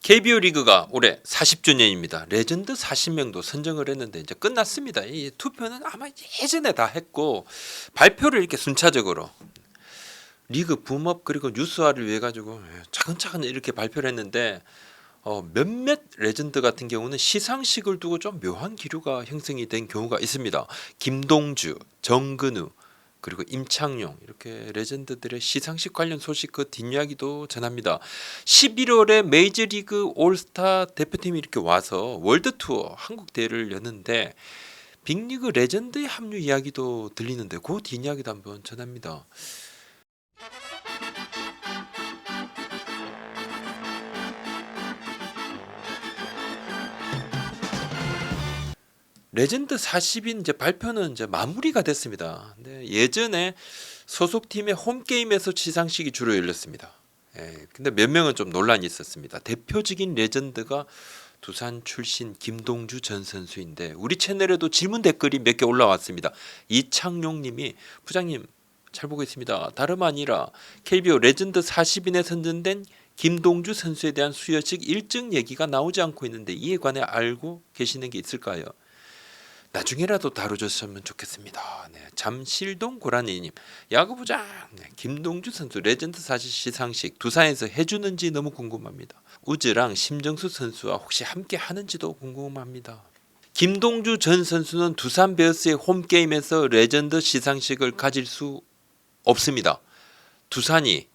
KBO 리그가 올해 40주년입니다. 레전드 40명도 선정을 했는데 이제 끝났습니다. 이 투표는 아마 예전에 다 했고 발표를 이렇게 순차적으로 리그 붐업 그리고 뉴스화를 위해 가지고 차근차근 이렇게 발표를 했는데 몇몇 레전드 같은 경우는 시상식을 두고 좀 묘한 기류가 형성이 된 경우가 있습니다. 김동주, 정근우 그리고 임창용 이렇게 레전드들의 시상식 관련 소식 그 뒷이야기도 전합니다. 11월에 메이저리그 올스타 대표팀이 이렇게 와서 월드투어 한국 대회를 여는데 빅리그 레전드의 합류 이야기도 들리는데 그 뒷이야기도 한번 전합니다. 레전드 40인 이제 발표는 이제 마무리가 됐습니다. 근데 예전에 소속팀의 홈게임에서 시상식이 주로 열렸습니다. 근데 몇 명은 좀 논란이 있었습니다. 대표적인 레전드가 두산 출신 김동주 전 선수인데 우리 채널에도 질문 댓글이 몇 개 올라왔습니다. 이창용 님이 부장님 잘 보고 있습니다. 다름 아니라 KBO 레전드 40인에 선정된 김동주 선수에 대한 수여식 일정 얘기가 나오지 않고 있는데 이에 관해 알고 계시는 게 있을까요? 나중에라도 다뤄줬으면 좋겠습니다. 네, 잠실동 고라니님 야구부장 김동주 선수 레전드 40 시상식 두산에서 해주는지 너무 궁금합니다. 우즈랑 심정수 선수와 혹시 함께 하는지도 궁금합니다. 김동주 전 선수는 두산 베어스의 홈게임에서 레전드 시상식을 가질 수 없습니다. 두산이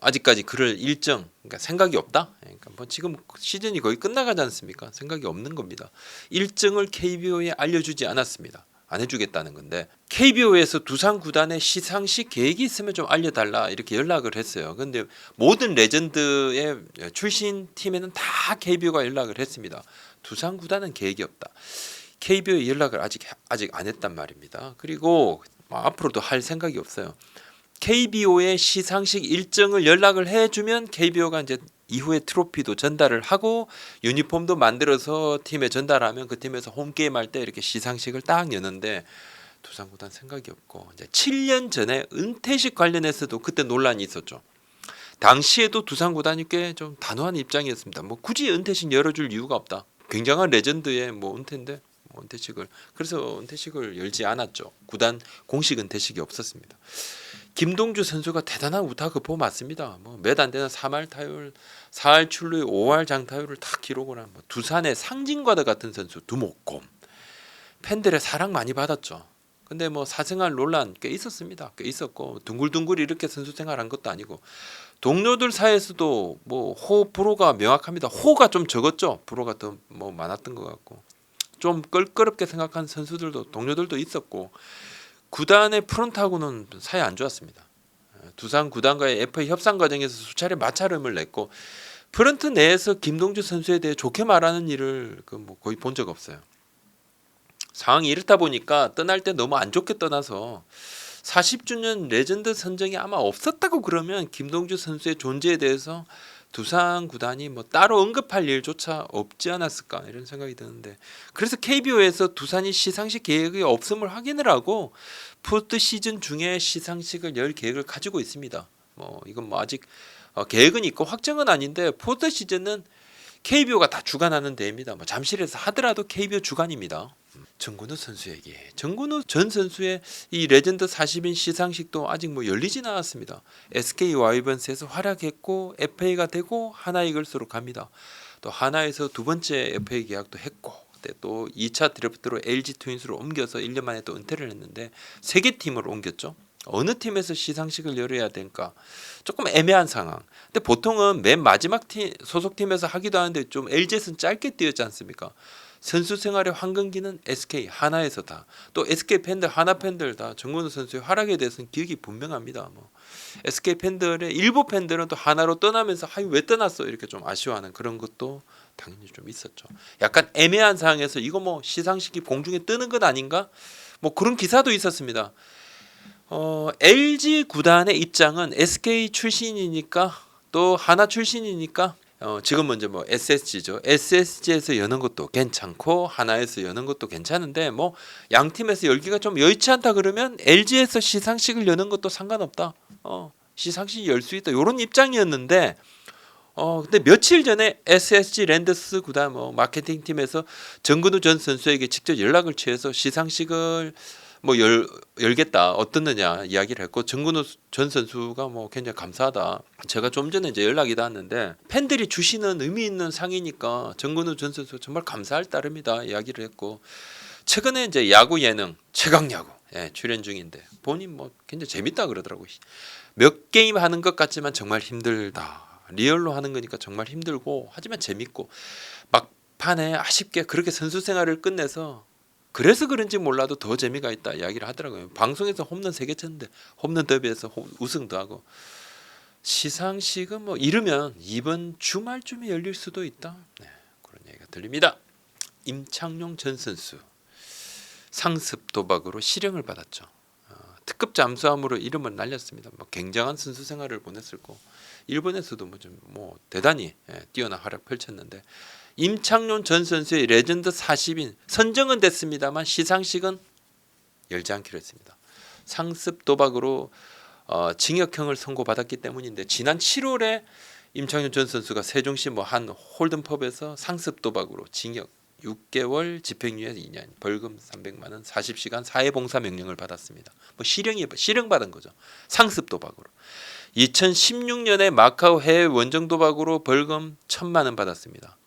아직까지 그럴 일정 그러니까 생각이 없다. 그러니까 뭐 지금 시즌이 거의 끝나가지 않습니까? 생각이 없는 겁니다. 일정을 KBO에 알려주지 않았습니다. 안 해주겠다는 건데 KBO에서 두산 구단의 시상식 계획이 있으면 좀 알려달라 이렇게 연락을 했어요. 그런데 모든 레전드의 출신 팀에는 다 KBO가 연락을 했습니다. 두산 구단은 계획이 없다. KBO에 연락을 아직 안 했단 말입니다. 그리고 앞으로도 할 생각이 없어요. KBO의 시상식 일정을 연락을 해주면 KBO가 이제 이후에 트로피도 전달을 하고 유니폼도 만들어서 팀에 전달하면 그 팀에서 홈게임 할 때 이렇게 시상식을 딱 여는데 두산 구단 생각이 없고 이제 7년 전에 은퇴식 관련해서도 그때 논란이 있었죠. 당시에도 두산 구단이 꽤 좀 단호한 입장이었습니다. 뭐 굳이 은퇴식 열어줄 이유가 없다. 굉장한 레전드의 뭐 은퇴인데 은퇴식을 그래서 은퇴식을 열지 않았죠. 구단 공식 은퇴식이 없었습니다. 김동주 선수가 대단한 우타급포 맞습니다. 뭐 몇 안 되는 3할 타율, 4할 출루에 5할 장타율을 다 기록을 한 두산의 상징과도 같은 선수 두목곰. 팬들의 사랑 많이 받았죠. 근데 뭐 사생활 논란 꽤 있었습니다. 꽤 있었고 둥글둥글 이렇게 선수 생활한 것도 아니고 동료들 사이에서도 뭐 호 불호가 명확합니다. 호가 좀 적었죠. 불호가 더 뭐 많았던 것 같고 좀 껄끄럽게 생각한 선수들도 동료들도 있었고 구단의 프런트하고는 사이 안 좋았습니다. 두산 구단과의 FA 협상 과정에서 수차례 마찰음을 냈고 프런트 내에서 김동주 선수에 대해 좋게 말하는 일을 뭐 거의 본 적 없어요. 상황이 이렇다 보니까 떠날 때 너무 안 좋게 떠나서 40주년 레전드 선정이 아마 없었다고 그러면 김동주 선수의 존재에 대해서 두산 구단이 뭐 따로 언급할 일조차 없지 않았을까 이런 생각이 드는데 그래서 KBO에서 두산이 시상식 계획이 없음을 확인을 하고 포스트 시즌 중에 시상식을 열 계획을 가지고 있습니다. 뭐 이건 뭐 아직 계획은 있고 확정은 아닌데 포스트 시즌은 KBO가 다 주관하는 대회입니다. 뭐 잠실에서 하더라도 KBO 주관입니다. 정근우 선수에게 정근우 전 선수의 이 레전드 40인 시상식도 아직 뭐 열리진 않았습니다. SK 와이번스에서 활약했고 FA가 되고 하나이글스로 갑니다. 또 하나에서 두 번째 FA 계약도 했고 또 2차 드래프트로 LG 트윈스로 옮겨서 1년 만에 또 은퇴를 했는데 세 개 팀으로 옮겼죠. 어느 팀에서 시상식을 열어야 될까 조금 애매한 상황. 근데 보통은 맨 마지막 팀 소속팀에서 하기도 하는데 좀 LG에서는 짧게 뛰었지 않습니까? 선수 생활의 황금기는 SK 하나에서 다 또 SK 팬들 하나 팬들 다 정근우 선수의 활약에 대해서는 기억이 분명합니다. 뭐 SK 팬들의 일부 팬들은 또 하나로 떠나면서 왜 떠났어 이렇게 좀 아쉬워하는 그런 것도 당연히 좀 있었죠. 약간 애매한 상황에서 이거 뭐 시상식이 공중에 뜨는 것 아닌가? 뭐 그런 기사도 있었습니다. LG 구단의 입장은 SK 출신이니까 또 하나 출신이니까 지금 먼저 뭐 SSG죠. SSG에서 여는 것도 괜찮고 하나에서 여는 것도 괜찮은데 뭐 양 팀에서 열기가 좀 여의치 않다 그러면 LG에서 시상식을 여는 것도 상관없다. 시상식 열 수 있다. 이런 입장이었는데 근데 며칠 전에 SSG 랜더스 구단 마케팅 팀에서 정근우 전 선수에게 직접 연락을 취해서 시상식을 열겠다 어떻느냐 이야기를 했고, 정근우 전 선수가 굉장히 감사하다. 제가 좀 전에 이제 연락이 닿았는데 팬들이 주시는 의미 있는 상이니까 정근우 전 선수 정말 감사할 따름이다 이야기를 했고, 최근에 이제 야구 예능 최강야구 출연 중인데 본인 굉장히 재밌다 그러더라고요. 몇 게임 하는 것 같지만 정말 힘들다. 리얼로 하는 거니까 정말 힘들고 하지만 재밌고, 막판에 아쉽게 그렇게 선수 생활을 끝내서 그래서 그런지 몰라도 더 재미가 있다 이야기를 하더라고요. 방송에서 홈런 3개 쳤는데 홈런 더비에서 우승도 하고, 시상식은 이르면 이번 주말쯤에 열릴 수도 있다. 그런 얘기가 들립니다. 임창용 전 선수 상습 도박으로 실형을 받았죠. 특급 잠수함으로 이름을 날렸습니다. 굉장한 선수 생활을 보냈을 거. 일본에서도 대단히 뛰어난 활약 펼쳤는데, 임창용 전 선수의 레전드 40인 선정은 됐습니다만 시상식은 열지 않기로 했습니다. 상습 도박으로 징역형을 선고받았기 때문인데, 지난 7월에 임창용 전 선수가 세종시 한 홀든펍에서 상습 도박으로 징역 6개월 집행유예 2년 벌금 300만 원 40시간 사회봉사 명령을 받았습니다. 실형 받은 거죠. 상습 도박으로. 2016년에 마카오 해외 원정 도박으로 벌금 1,000만 원 받았습니다.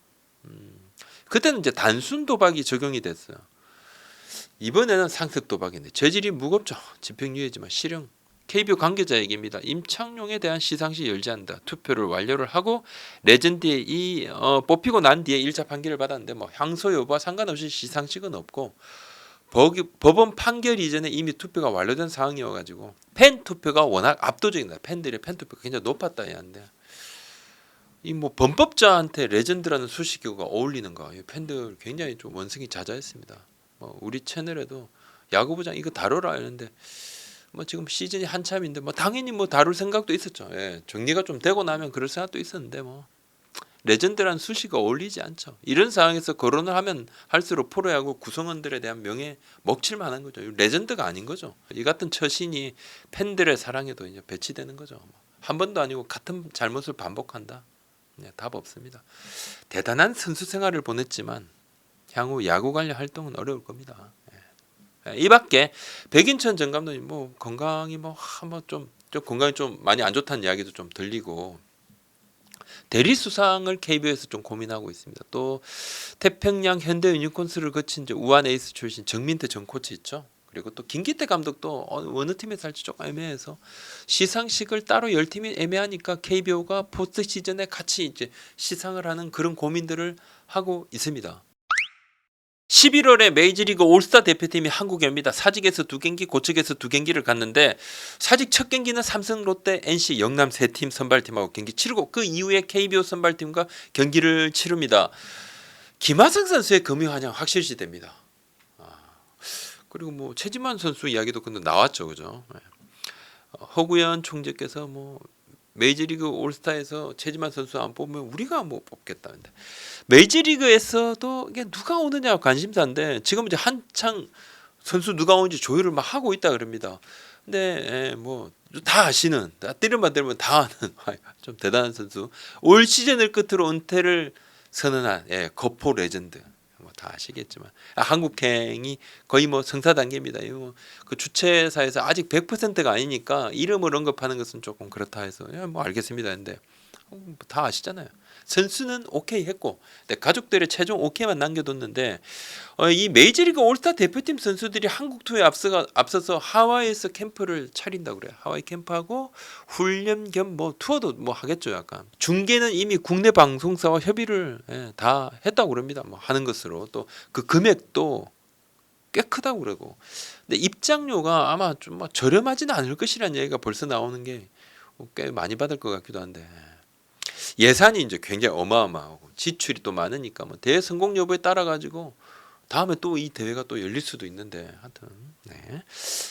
그때는 이제 단순 도박이 적용이 됐어요. 이번에는 상습 도박인데 죄질이 무겁죠. 집행유예지만 실형. KBO 관계자 얘기입니다. 임창용에 대한 시상식 열지 않는다. 투표를 완료를 하고 레전드에 뽑히고 난 뒤에 1차 판결을 받았는데 향소 여부와 상관없이 시상식은 없고, 법원 판결 이전에 이미 투표가 완료된 상황이어가지고 팬 투표가 워낙 압도적이다. 팬들의 팬 투표가 굉장히 높았다 하는데, 이 범법자한테 레전드라는 수식어가 어울리는가? 팬들 굉장히 좀 원성이 자자했습니다. 우리 채널에도 야구부장 이거 다뤄라 했는데, 지금 시즌이 한참인데 당연히 다룰 생각도 있었죠. 정리가 좀 되고 나면 그럴 생각도 있었는데 레전드라는 수식어가 어울리지 않죠. 이런 상황에서 거론을 하면 할수록 프로야구 구성원들에 대한 명예 먹칠 만한 거죠. 레전드가 아닌 거죠. 이 같은 처신이 팬들의 사랑에도 이제 배치되는 거죠. 한 번도 아니고 같은 잘못을 반복한다. 답 없습니다. 대단한 선수 생활을 보냈지만 향후 야구 관련 활동은 어려울 겁니다. 이 밖에 백인천 전 감독님 건강이 좀 건강이 좀 많이 안 좋다는 이야기도 좀 들리고, 대리 수상을 KBO에서 좀 고민하고 있습니다. 또 태평양 현대 유니콘스를 거친 이제 우한 에이스 출신 정민태 전 코치 있죠. 그리고 또 김기태 감독도 어느 팀에서 할지 조금 애매해서 시상식을 따로 열 팀이 애매하니까 KBO가 포스트 시즌에 같이 이제 시상을 하는 그런 고민들을 하고 있습니다. 11월에 메이저리그 올스타 대표팀이 한국에 옵니다. 사직에서 2경기, 고척에서 2경기를 갔는데, 사직 첫 경기는 삼성, 롯데, NC, 영남 3팀 선발팀하고 경기 치르고 그 이후에 KBO 선발팀과 경기를 치릅니다. 김하성 선수의 금융환영 확실시됩니다. 그리고 최지만 선수 이야기도 근데 나왔죠, 그죠? 허구현 총재께서 메이저리그 올스타에서 최지만 선수 안 뽑으면 우리가 뽑겠다는데, 메이저리그에서도 이게 누가 오느냐가 관심사인데 지금 이제 한창 선수 누가 오는지 조율을 막 하고 있다 그럽니다. 근데 다 아시는, 때려만 들면 다 아는 좀 대단한 선수, 올 시즌을 끝으로 은퇴를 선언한 거포 레전드. 다 아시겠지만 한국행이 거의 성사 단계입니다. 그 주최사에서 아직 100%가 아니니까 이름을 언급하는 것은 조금 그렇다 해서 알겠습니다 했는데, 다 아시잖아요. 선수는 오케이 했고 가족들의 최종 오케이만 남겨뒀는데, 이 메이저리그 올스타 대표팀 선수들이 한국 투어에 앞서서 하와이에서 캠프를 차린다고 그래요. 하와이 캠프하고 훈련 겸 투어도 하겠죠. 약간 중계는 이미 국내 방송사와 협의를 다 했다고 그럽니다. 하는 것으로, 또 그 금액도 꽤 크다고 그러고, 근데 입장료가 아마 좀 저렴하지는 않을 것이라는 얘기가 벌써 나오는 게 꽤 많이 받을 것 같기도 한데, 예산이 이제 굉장히 어마어마하고 지출이 또 많으니까 대회 성공 여부에 따라 가지고 다음에 또 이 대회가 또 열릴 수도 있는데, 하여튼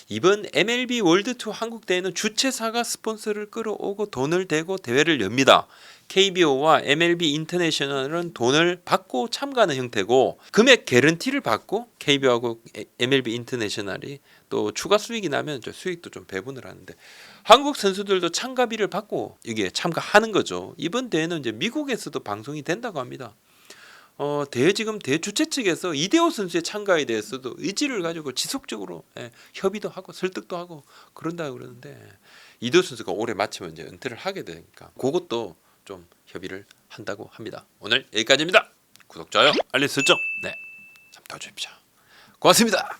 이번 MLB 월드 투어 한국 대회는 주최사가 스폰서를 끌어오고 돈을 대고 대회를 엽니다. KBO와 MLB 인터내셔널은 돈을 받고 참가하는 형태고, 금액 개런티를 받고 KBO하고 MLB 인터내셔널이 또 추가 수익이 나면 수익도 좀 배분을 하는데, 한국 선수들도 참가비를 받고 이게 참가하는 거죠. 이번 대회는 이제 미국에서도 방송이 된다고 합니다. 대회 지금 대주최 측에서 이대호 선수의 참가에 대해서도 의지를 가지고 지속적으로 협의도 하고 설득도 하고 그런다 그러는데 이대호 선수가 올해 마치면 이제 은퇴를 하게 되니까 그것도 좀 협의를 한다고 합니다. 오늘 여기까지입니다. 구독, 좋아요, 알림 설정 참 도와주십시오. 고맙습니다.